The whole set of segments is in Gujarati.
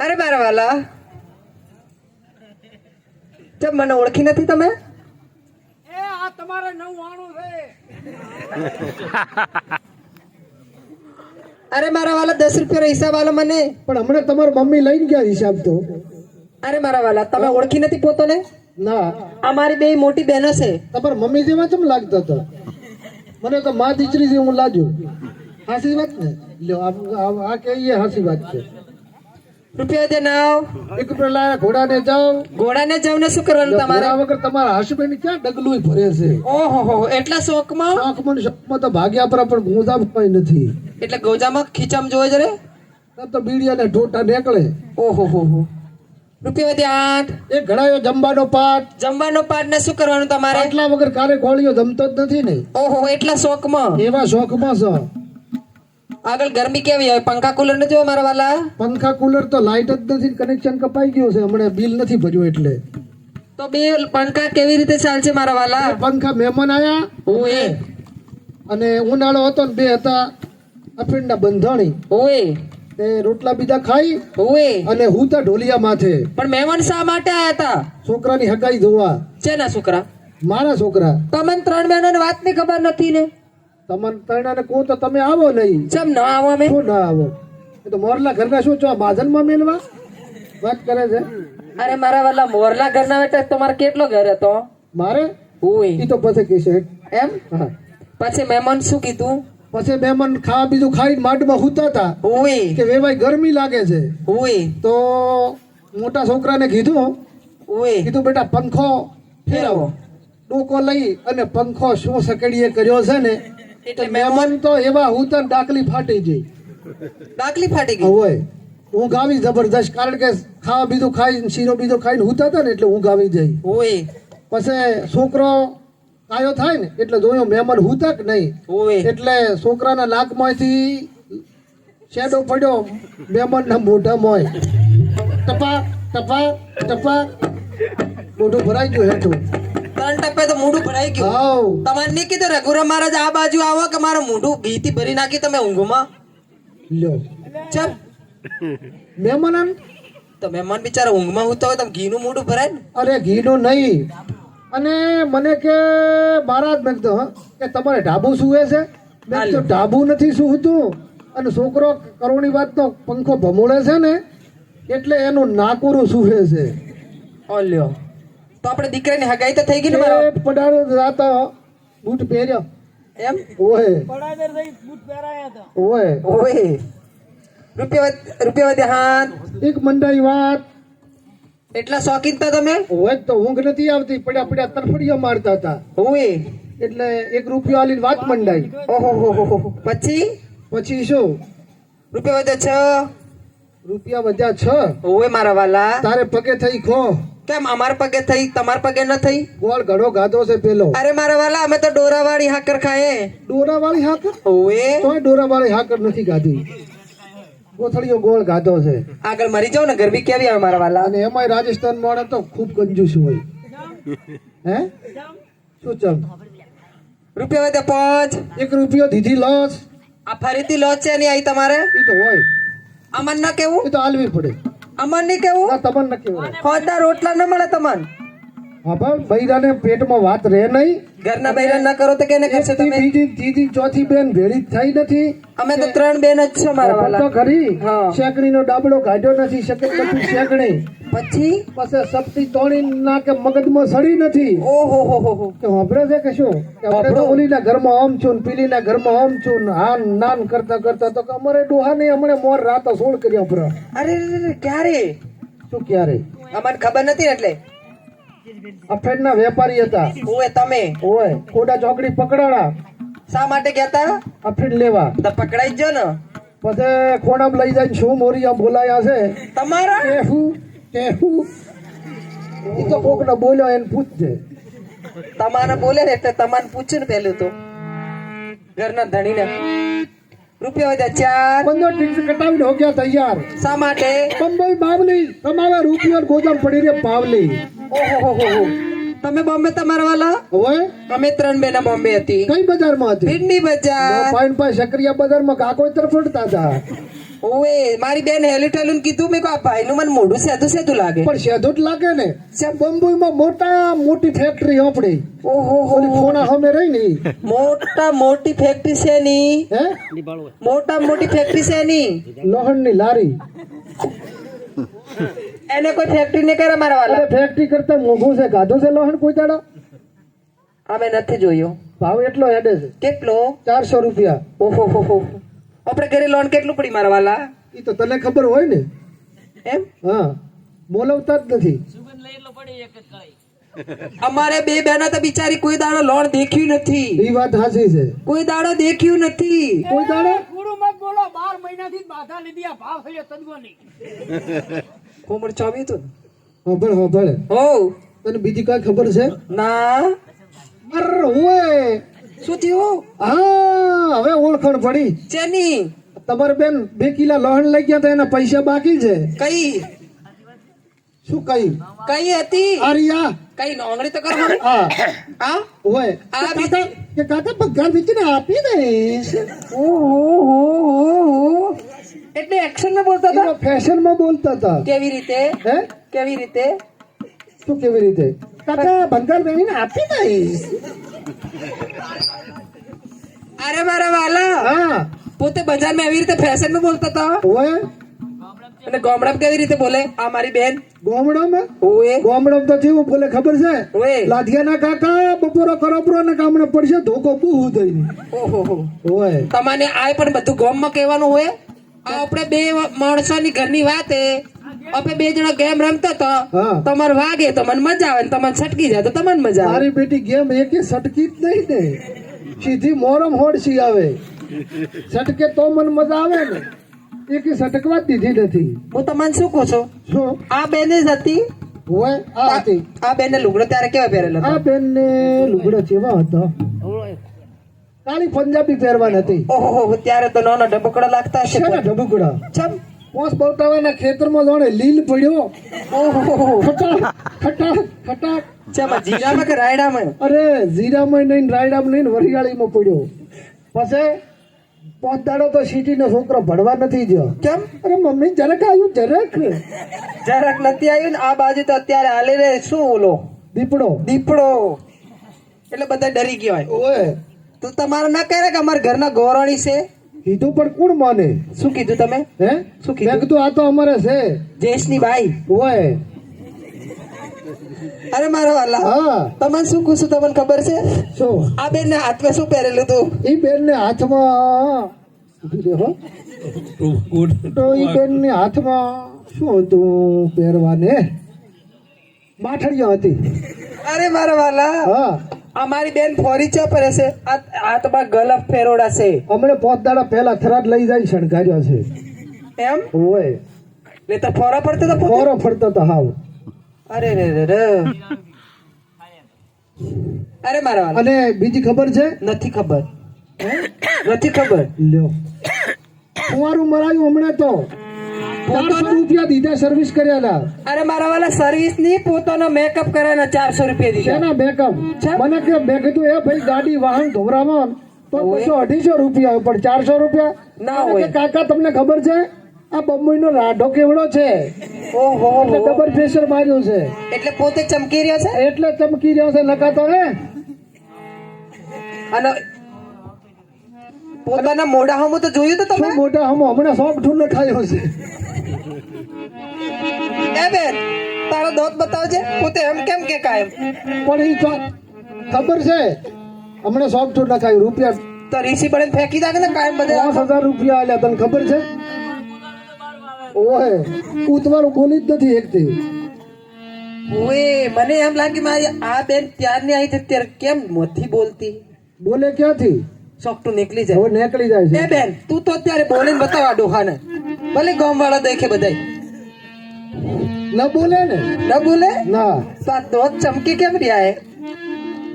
અરે મારા વાલા, જબ મને ઓળખી નથી તમે? એ આ તમારે 99 છે. અરે મારા વાલા, 10 રૂપિયાનો હિસાબ આલો મને. પણ હમણાં તમારી મમ્મી લઈને ગયા હિસાબ તો. અરે મારા વાલા, તમે ઓળખી નથી પોતોને? ના, આ મારી બે મોટી બહેનો છે. તમારી મમ્મી જેવા કેમ લાગતા હતા? મને તો માં દીકરી જેવું હું લાગ્યું. હાસી વાત ને? લ્યો આ કે એ હાસી વાત છે. રૂપિયા દે નાવ. એક પેલા ઘોડાને જાઓ. ઘોડાને જાવ ને શું કરવાનું તમારે? ઘોડા વગર તમારા હસબન્ડ ક્યાં ડગલું ભરે છે? ઓહો, એટલા શોખમાં? શોખમાં તો ભાગ્યા પર પણ ગોજામ કઈ નથી. એટલે ગોજામાં ખીચામ જોવે જરે તો બીડિયા ને ઢોટા નીકળે. ઓહો હો. રૂપિયા દે 8. એ ઘડાયો જમવાનો પાઠ. જમવાનો પાઠ ને શું કરવાનું તમારે? આટલા વગર કારે ગોળીઓ જમતો જ નથી ને. ઓહો, એટલા શોખમાં? એવા શોખમાં છો. આગળ ગરમી કેવી હોય? પંખા કુલર ને જોવો મારા વાલા. પંખા કુલર તો લાઈટ જ નથી, કનેક્શન કપાઈ ગયું છે હમણાં, બિલ નથી ભર્યું એટલે. તો બે પંખા કેવી રીતે ચાલશે મારા વાલા? પંખા મહેમાન આયા ઓએ અને ઉનાળો હતો ને બે હતા અફીણના બંધાણી. ઓએ તે રોટલા બીજા ખાઈ ઓએ અને હું તો ઢોલિયા માથે. પણ મહેમાન શા માટે આયા હતા? છોકરાની હગાઈ જોવા. શેના છોકરા? મારા છોકરા. તમને 3 બહેનોની વાત ની ખબર નથી ને? તમને ત્રણાને કહું તો તમે આવો નહીં. ચમ ના આવો? અમે શું ના આવો? એ તો મોરલા ઘરના શું છો બાજનમાં મેલવા વાત કરે છે? અરે મારા વાલા, મોરલા ઘરના બેટા તમારે કેટલો ઘર હતો? મારે ઓય ઈ તો પછી કહેશે એમ. હા. પછી મહેમાન શું કીધું? પછી મહેમાન ખાવા બીજું ખાઈને માંડમાં હુતા હતા ઓય કે વેવાય ગરમી લાગે છે. ઓય તો મોટા છોકરાને કીધું બેટા પંખો ફેરવો. ડોકો લઈ અને પંખો શું સકડીએ કર્યો છે ને, એટલે મહેમાન તો એવા હુતા ડાકલી ફાટી ગઈ. ડાકલી ફાટી ગઈ? હોય ઊંઘ આવી જબરદસ્ત, કારણ કે ખાવા બીજું ખાઈને શીરો બીજો ખાઈને હુતા હતા ને એટલે ઊંઘ આવી જાય. ઓય પછી છોકરો આયો થાય ને એટલે જોયો મહેમાન હુતા કે નહીં, ઓય એટલે છોકરાના નાકમાંથી શેડો પડ્યો મહેમાનના મોઢામાં. ટપા ટપા ટપા મોઢું ભરાઈ ગયું હેઠું. 3 ટપે તો મોઢું ભરાઈ ગયું. હાવ તમારે નહીં કીધું રઘુરામ મહારાજ આ બાજુ આવો કે મારું મોઢું ઘીથી ભરી નાખી તમે ઊંઘમાં? લ્યો ચમ મહેમાન તો મહેમાન બિચારા ઊંઘમાં હોતા હોય તો ઘીનું મોઢું ભરાય ને? અરે ઘીનો નહીં. અને મને કે મહારાજ મેં કીધું કે તમારે ઢાબુ સુવે છે? મેં કીધું ઢાબુ નથી સુવતું, અને છોકરો કરોની વાતનો પંખો ભમોળે છે ને એટલે એનું નાકુરું સુવે છે. ઓલ્યો, તો આપણે દીકરાની હગાઈ તો થઈ ગઈ ને મારો? એ પડારો રાતો બૂટ પહેર્યો એમ? ઓય પડાદર થઈ બૂટ પહેરાયા હતા. ઓય ઓય રૂપિયા વધે હાથ. એક મંડાઈ વાત. એટલા શોખીન હતા તમે? ઓય તો ઊંઘ નથી આવતી, પડ્યા પડ્યા તરફડીઓ મારતા હતા ઓય એટલે 1 રૂપિયો આલીને વાત મંડાઈ. ઓહો હો. પછી શું રૂપિયા વધે 6. રૂપિયા વધ્યા 6. ઓય મારા વાલા, તારે પગે થઈ ખો. કેમ અમાર પગે થઈ તમાર પગે ન થઈ? ગોળ ઘડો ગાધો છે પેલો. અરે મારા વાલા, અમે તો ડોરાવાળી હાકર ખાએ. ડોરાવાળી હાકર? ઓએ તોય ડોરાવાળી હાકર નથી ગાધી, કોથળીઓ ગોળ ગાધો છે. આગળ મરી જાવ ને, ગરબી કેવી આવે મારા વાલા? અને એમાંય રાજસ્થાન વાળા તો ખૂબ કંજૂસ હોય. હે શું ચમ? રૂપિયા વધે 5. 1 રૂપિયો દીધી લોસ. આ ફરીથી લોચ છે નહીં આવી તમારે? એ તો હોય, અમન ના કેવું? એ તો આલવી પડે. અમન નહીં કેવું? ના તમને ન કહેવાય. ખોદા રોટલા ન મળે તમને? હા ભાઈ, બૈરાને પેટમાં વાત રહે નહીં. ઘરના બૈરાન ના કરો તો કેને કરશો તમે? ત્રીજી ચોથી બેન ભેળી થઈ નથી. અમે તો 3 બેન જ છો મારા તો વાલા. ખરી હા. શેકણીનો ડાબડો કાઢ્યો નથી, શેકણી પછી પછી સપટી તોડી નાકે મગજમાં સડી નથી. ઓહો હો. કે વાપરે છે કે શું? કે આપણે તો ઓલીના ઘરમાં આમ છું ને પેલીના ઘરમાં આમ છું ને હાન નાન કરતા કરતા તો કે અમારે ડોહા ને હમણે મોર રાતો સોળ કર્યા પર. અરે ક્યારે? શું ક્યારે? અમને ખબર નથી ને એટલે. અફેડના વેપારી હતા. ઓએ તમે? ઓય કોડા ચોકડી પકડાડા. શા માટે ગયા તા? અફેડ લેવા. તો પકડાઈ જ જો ને. પછી ખોણામ લઈ જાય શું મોરિયા બોલાયા છે તમારા? કેહું ઈ તો કોક ને બોલ્યો એને પૂછજે. તમારે બોલે ને એટલે તમારે પૂછ્યું ને પેલું તો ઘરના ધણીને. રૂપિયા વધ્યા 4. બંધો ટિકિટ કટાવીને હો ગયા તૈયાર. શા માટે? બંબઈ બાવલી તમારા રૂપિયો ગોદામ પડી રે પાવલી. ઓહો હો. તમે બોમ્બે તમારા વાલા? હોય અમે 3 બેના બોમ્બે હતી. કઈ બજારમાં હતી? ભીંડી બજાર. પાઈન પાઈ સક્રિયા બજારમાં કાકો તરફ ફરતા હતા. ઓએ મારી બેન હેલું કીધું મેં કહ્યું, આ ભાઈનું મને મોઢું સેધું લાગે. પણ સેધું જ લાગે ને. બંબુઈમાં મોટી ફેક્ટરી આપણી. ઓહો ઓલી ખોણા સામે રહી ને ઈ. મોટી ફેક્ટરી છે ની. હે મોટી ફેક્ટરી છે ની. લોહણની લારી. એને કોઈ ફેક્ટરી નહીં કરે મારા વાલા. અરે ફેક્ટરી કરતા મોંઘું છે. ગાધું છે લોહણ કોઈ દાડો? અમે નથી જોયો. ભાવ એટલો હેડે છે. કેટલો? 400 રૂપિયા. ઓહો હો હો. આપણે ઘરે લોન કેટલું પડી મારા વાલા? ઈ તો તને ખબર હોય ને. એમ? હા, બોલવતા જ નથી. અમારે બે બહેનો તો બિચારી કોઈ દાડો લોન દેખ્યું નથી. ઈ વાત સાચી છે. કોઈ દાડો દેખ્યું નથી. કોઈ દાડો કુડું મત બોલો 12 મહિનાથી બાધા લીધી આ ભાવ થયો તદગોની કોમળ ચાવી તો સાંભળ. હો તને બીજી કઈ ખબર છે? ના. અરે ઓય, શું થયું? હા, હવે ઓળખાણ પડી. ચેની? તમારે બેન 2 કિલા લોહણ લઈ ગયા તો એના પૈસા બાકી છે. કઈ શું કઈ? કઈ હતી? આરિયા કઈ નોંગણી તો કરો મને. હા હા ઓય, આ કાકા કે કાકા પગાર વેચીને આપી દઈશ. ઓહો. એટલે એક્શન માં બોલતા હતા? ફેશન માં બોલતા હતા. કેવી રીતે? હે કેવી રીતે? શું કેવી રીતે? કાકા ભંગાર વેચીને આપી દઈશ. અરે મારા વાલા, હા પોતે બજારમાં એવી રીતે ફેશન માં બોલતા હતા ઓય, અને ગામડામાં કેવી રીતે બોલે? આ મારી બેન ગોમડામાં ઓએ તો જેવું બોલે ખબર છે? ઓએ. લાધિયાના કાકા બપોરો કરબરો ને કામણે પડશે ધોકો બહુ થઈ. ઓહો. ઓય, તમને આ પણ બધું ગામમાં કહેવાનું હોય? આ આપણે બે માણસોની ઘરની વાત હે. આપણે બે જણા ગેમ રમતા હતા. હા. તમારે વાગે તો મને મજા આવે ને તમને છટકી જાય તો તમને મજા આવે. મારી બેટી ગેમ એકે સટકી જ નહીં ને, સીધી મોરમ હોડસી આવે. સટકે તો મને મજા આવે ને, એકે સટકવા જ દીધી નથી. હું તમને શું કહું છું? શું? આ બેન જ હતી. ઓય, આ હતી. આ બેન ને લુગડો ત્યારે કેવા પહેરેલો હતો? આ બેન ને લુગડો કેવા હતો? કાળી પંજાબી પહેરવાની હતી. ઓહો, ત્યારે તો નાના ઢબકડા લાગતા હશે. શેના ઢબુકડા? ચમ. પોસ બવટાવાના ખેતરમાં જોણે લીલ પડ્યો. ઓહો. ખટા. ચમ જીરામાં કે રાયડામાં? અરે જીરામાં નહીં, રાયડામાં નહીં, વરિયાળીમાં પડ્યો. પછી 5 દાડો તો સિટીનો છોકરો ભણવા નથી ગયો. કેમ? અરે મમ્મી જરાક આવ્યું, જરાક નથી આવ્યું ને. આ બાજુ તો અત્યારે હાલે રે શું ઓલો દીપડો. એટલે બધા ડરી ગયા હોય. ઓય, તો તમારે ના કહે કે અમારા ઘરના ગોરાણી છે? કીધું પણ કોણ માને? શું કીધું તમે? હે શું કીધું? મેં કીધું આ તો અમારે છે. જેસની બાઈ. ઓય, અરે મારા વાલા, હા. તમને શું કહું છું તમને ખબર છે? શું? આ બેન ને હાથમાં શું પહેરેલું હતું? ઈ બેન ને હાથમાં ઊભી રહો. તો ઈ બેન ને હાથમાં શું હતું પહેરવાને? માઠડીઓ હતી. અરે મારા વાલા, હા, અમારી બેન ફોરી ચા પહેરે છે. આ હાથમાં ગલફ ફેરોડા છે. હમણે 5 દાડા પહેલા થરાદ લઈ જાય શણગાર્યો છે. એમ? ઓય, ને તો ફોરા પડતો તો પોતે? ફોરો ફરતો તો હાવ. અરે રે. અરે મારા વાલા, અને બીજી ખબર છે? નથી ખબર. નથી ખબર. લ્યો, કુંવારું મરાયું હમણાં તો 400 રૂપિયા દીધા સર્વિસ કર્યાના. અરે મારા વાલા, સર્વિસ ની પોતાનો મેકઅપ કરાના 400 રૂપિયા દીધા. શેના બેકઅપ? મને કે મેં કીધું એ ભાઈ ગાડી વાહન ધોવરામાં તો 200-250 રૂપિયા આવે, પણ 400 રૂપિયા ના મને હોય. કે કાકા તમને ખબર છે આ બંબઈનો રાઢો કેવડો છે? ઓહો. એટલે ડબલ પ્રેશર માર્યું છે, એટલે પોતે ચમકી રહ્યો છે. એટલે ચમકી રહ્યો છે. નકાતો હે અને પોતાના મોઢા હમું તો જોયું તો તમે? શું મોટા હમો હમણાં સોફ્ટ ન ખાયો છે. એ બેન, તારો દોત બતાવજે. પોતે એમ કેમ કે કાયમ? પણ ઈ તો ખબર છે હમણાં સોફ્ટ ન ખાયું. રૂપિયા તો રીસી પડે ફેંકી દે ને કાયમ બધા. 5000 રૂપિયા આલ્યા. તને ખબર છે? ઓહે, ઉતવાળું બોલી જ નથી એકથી. ઓએ, મને એમ લાગે મારી આ બેન ત્યારની આવી હતી ત્યારે કેમ નથી બોલતી? બોલે ક્યાંથી? સોકટું નીકળી જાય. હવે નીકળી જાય એ છે. બેન, તું તો અત્યારે બોલીને બતાવ આ ડોહાને. ભલે ગામ વાળા દેખે બધાય. ન બોલે ને? ન બોલે? ના, તો આ દોત ચમકી કેમ રહ્યા હે?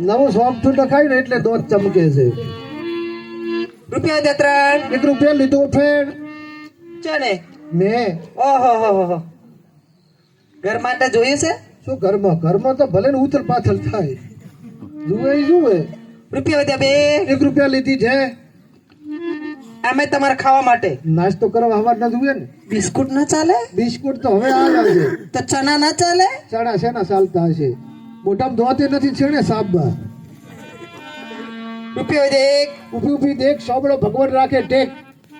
નવું સોફ્ટ લખાય ને એટલે દોત ચમકે છે. રૂપિયા દે 3. 1 રૂપિયા લીધો ફેડ ચને. મેં. ઓહો. ઘર માટે જોયું છે? શું ઘરમાં તો ભલે ને ઉથલ પાથલ થાય. જુએ. રૂપિયા વધ્યા 2. 1 રૂપિયા લીધી છે. આમે તમારે ખાવા માટે નાસ્તો કરવા હવાર ના જોઈએ ને બિસ્કુટ ના ચાલે બિસ્કુટ તો હવે આવે છે તો ચણા ના ચાલે ચણા શેના ચાલતા હશે મોઢામાં ધોતે નથી છેને સાબા રૂપિયો દે એક ઉભી ઉભી દેખ સોબડો ભગવાન રાખે ટેક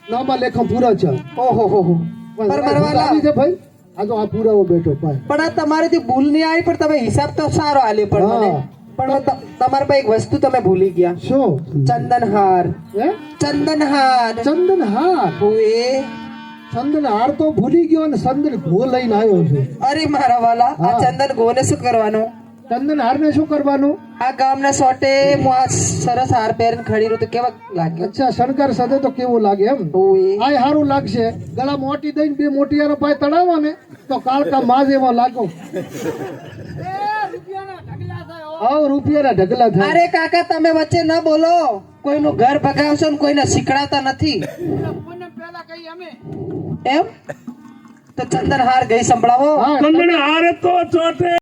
નામાં લેખમ પૂરા છે ઓહો હો હો પર મરવાલા આવી છે ભાઈ આ તો આ પુરાવો બેઠો ભાઈ પણ આ તમારેથી ભૂલ નહીં આવી પણ તમે હિસાબ તો સારો આલ્યો પણ મને હા. પણ તમારા પાસે એક વસ્તુ તમે ભૂલી ગયા શું ચંદનહાર હે ચંદનહાર ચંદન હાર ઓએ ચંદન હાર તો ભૂલી ગયો અને ચંદન ઘો લઈને આવ્યો છું અરે મારા વાલા આ હા. ચંદન ગોને શું કરવાનું ચંદન હાર ને શું કરવાનું આ ગામના સોટે હું આ સરસ હાર પહેરીને ખડી રહ્યો તો કેવા લાગ્યો અચ્છા શણગાર સાથે તો કેવું લાગે એમ ઓએ આ સારું લાગશે ગળા મોટી દઈને બે મોટી પાય તળાવો ને તો કાળકા માજ એવો લાગો એ રૂપિયાના ઢગલા થાય હો. આવ રૂપિયાના ઢગલા થાય અરે કાકા તમે વચ્ચે ન બોલો કોઈનું ઘર ભગાવશો ને કોઈને શીખડાતા નથી પૂનમ પહેલા કહી અમે એમ તો ચંદનહાર ગઈ સંભળાવો હા ચંદન હારે તો ચોટે